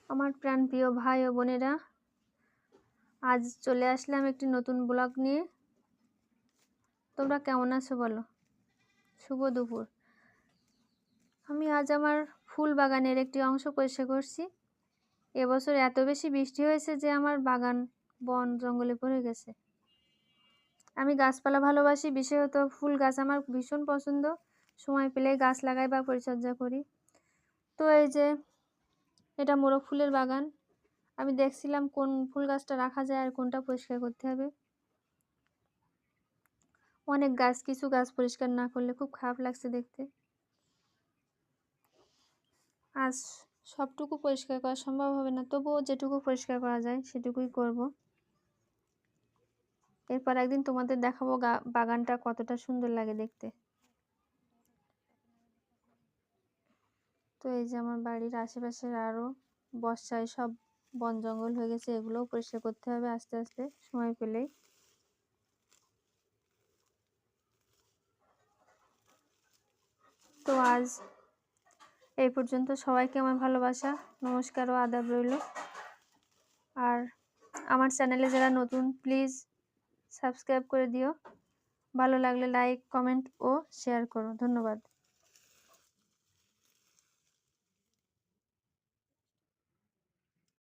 আমার প্রাণপ্রিয় ভাই ও বোনেরা, আজ চলে আসলাম একটি নতুন ব্লগ নিয়ে। তোমরা কেমন আছো বলো? শুভ দুপুর। আমি আজ আমার ফুল বাগানের একটি অংশ পরিষ্কার করছি। এবছর এত বেশি বৃষ্টি হয়েছে যে আমার বাগান বন জঙ্গলে ভরে গেছে। আমি গাছপালা ভালোবাসি, বিশেষত ফুল গাছ আমার ভীষণ পছন্দ। সময় পেলে গাছ লাগাই বা পরিচর্যা করি। তো এই যে এটা মোরগ ফুলের বাগান। আমি দেখছিলাম কোন ফুল গাছটা রাখা যায় আর কোনটা পরিষ্কার করতে হবে। অনেক গাছ, কিছু গাছ পরিষ্কার না করলে খুব খারাপ লাগছে দেখতে। আজ সবটুকু পরিষ্কার করা সম্ভব হবে না, তবুও যেটুকু পরিষ্কার করা যায় সেটুকুই করব। এরপর একদিন তোমাদের দেখাবো বাগানটা কতটা সুন্দর লাগে দেখতে। তো এই যে আমার বাড়ির আশেপাশের আরো বর্ষায় সব বন জঙ্গল হয়ে গেছে, এগুলোও পরিষ্কার করতে হবে আস্তে আস্তে সময় পেলেই। তো আজ এই পর্যন্ত। সবাইকে আমার ভালোবাসা, নমস্কার ও আদাব রইল। আর আমার চ্যানেলে যারা নতুন, প্লিজ সাবস্ক্রাইব করে দিও। ভালো লাগলে লাইক, কমেন্ট ও শেয়ার করো। ধন্যবাদ।